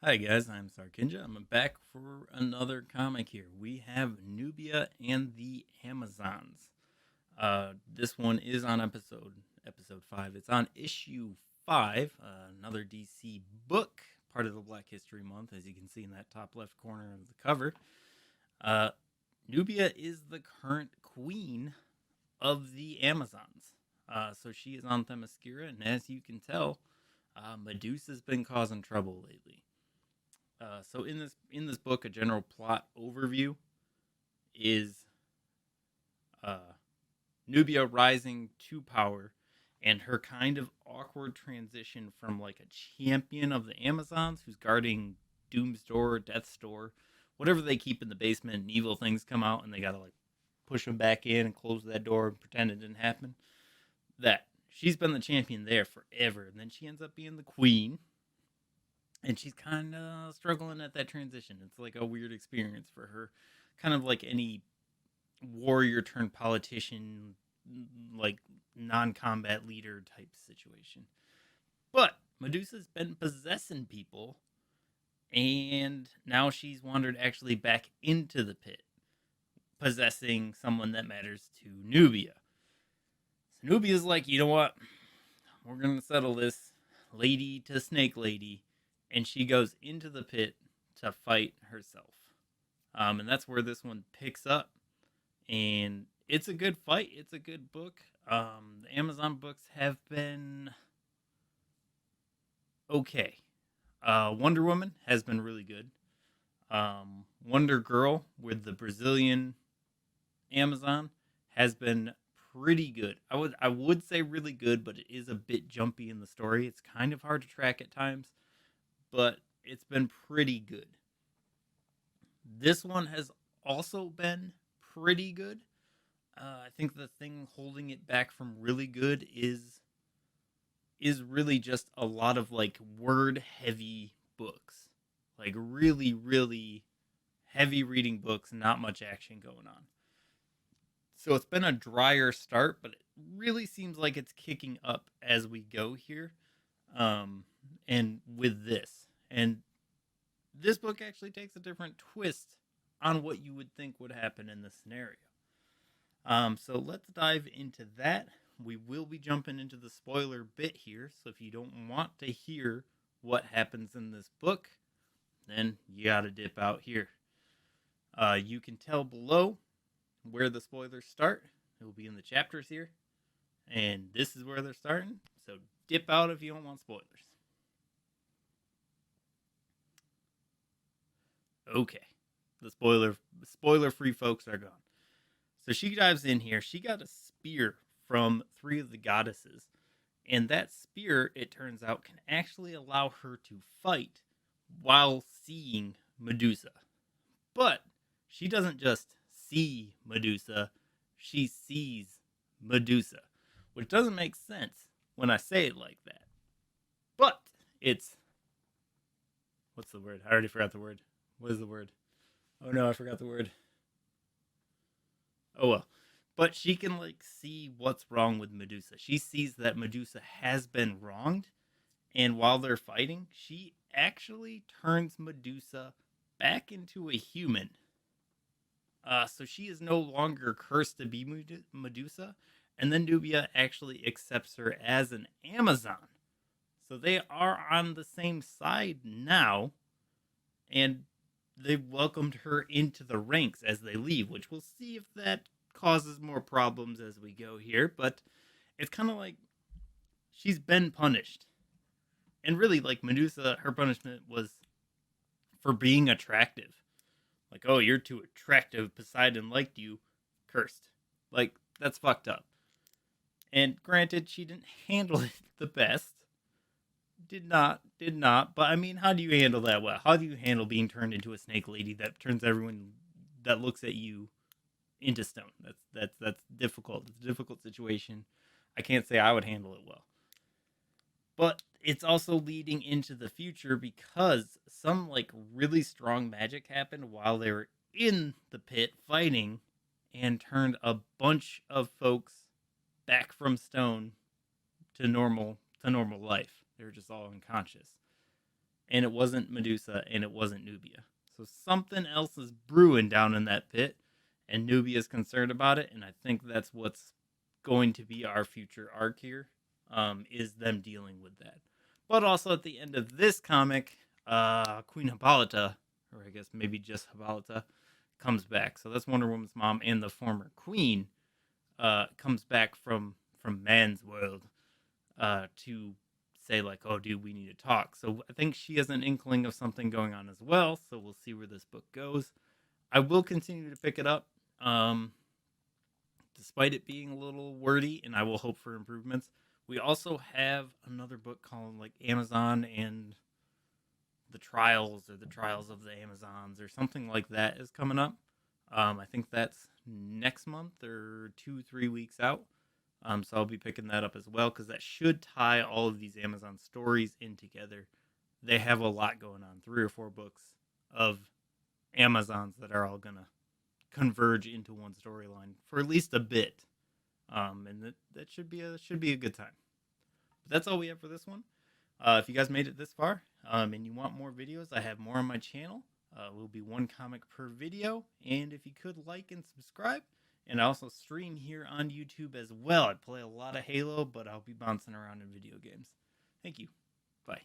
Hi guys, I'm Sarkinja. I'm back for another comic here. We have Nubia and the Amazons. This one is on episode 5. It's on issue 5, another DC book, part of the Black History Month, as you can see in that top left corner of the cover. Uh, Nubia is the current queen of the Amazons. So she is on Themyscira, and as you can tell, Medusa's been causing trouble lately. So in this book, a general plot overview is uh, Nubia rising to power and her kind of awkward transition from like a champion of the Amazons who's guarding Doom's door, Death's door, whatever they keep in the basement, and evil things come out and they gotta like push them back in and close that door and pretend it didn't happen. That she's been the champion there forever, and then she ends up being the queen, and she's kind of struggling at that transition. It's like a weird experience for her, kind of like any warrior turned politician, like non-combat leader type situation. But Medusa's been possessing people, and now she's wandered actually back into the pit, possessing someone that matters to Nubia. So Nubia's like, you know what? We're gonna settle this, lady to snake lady, and she goes into the pit to fight herself. And that's where this one picks up. And it's a good fight. It's a good book. The Amazon books have been okay. Wonder Woman has been really good. Wonder Girl with the Brazilian Amazon has been pretty good. I would say really good, but it is a bit jumpy in the story. It's kind of hard to track at times, but it's been pretty good. This one has also been pretty good. I think the thing holding it back from really good is really just a lot of like word heavy books, like really heavy reading books, not much action going on. So it's been a drier start, but it really seems like it's kicking up as we go here. Um, and with this, and this book actually takes a different twist on what you would think would happen in this scenario. So let's dive into that. We will be jumping into the spoiler bit here, so if you don't want to hear what happens in this book, then you gotta dip out here. You can tell below where the spoilers start. It will be in the chapters here, and this is where they're starting. So dip out if you don't want spoilers. Okay, the spoiler free folks are gone. So she dives in here. She got a spear from three of the goddesses. And that spear, it turns out, can actually allow her to fight while seeing Medusa. But she doesn't just see Medusa, she sees Medusa, which doesn't make sense when I say it like that. But it's. What's the word? I already forgot the word. What is the word? Oh no, I forgot the word. Oh well. But she can like see what's wrong with Medusa. She sees that Medusa has been wronged, and while they're fighting, she actually turns Medusa back into a human. So she is no longer cursed to be Medusa, and then Nubia actually accepts her as an Amazon. So they are on the same side now, and they've welcomed her into the ranks as they leave, which we'll see if that causes more problems as we go here. But it's kind of like she's been punished. And really, like Medusa, her punishment was for being attractive. Like, oh, you're too attractive. Poseidon liked you. Cursed. Like, that's fucked up. And granted, she didn't handle it the best. Did not. But I mean, how do you handle that well? How do you handle being turned into a snake lady that turns everyone that looks at you into stone? That's difficult. It's a difficult situation. I can't say I would handle it well. But it's also leading into the future because some like really strong magic happened while they were in the pit fighting and turned a bunch of folks back from stone to normal life. They were just all unconscious. and it wasn't Medusa, and it wasn't Nubia. So something else is brewing down in that pit, and Nubia is concerned about it, and I think that's what's going to be our future arc here, is them dealing with that. But also at the end of this comic, Queen Hippolyta, or I guess maybe just Hippolyta, comes back. So that's Wonder Woman's mom, and the former queen comes back from man's world to say like, oh, dude, we need to talk. So I think she has an inkling of something going on as well. So we'll see where this book goes. I will continue to pick it up, despite it being a little wordy, and I will hope for improvements. We also have another book called like Amazon and the Trials, or the Trials of the Amazons, or something like that is coming up. I think that's next month or 2-3 weeks out. So I'll be picking that up as well, because that should tie all of these Amazon stories in together. They have a lot going on, 3 or 4 books of Amazons that are all gonna converge into one storyline for at least a bit, and that should be a good time. But that's all we have for this one. If you guys made it this far, and you want more videos, I have more on my channel. Will be 1 comic per video, and if you could like and subscribe. And I also stream here on YouTube as well. I play a lot of Halo, but I'll be bouncing around in video games. Thank you. Bye.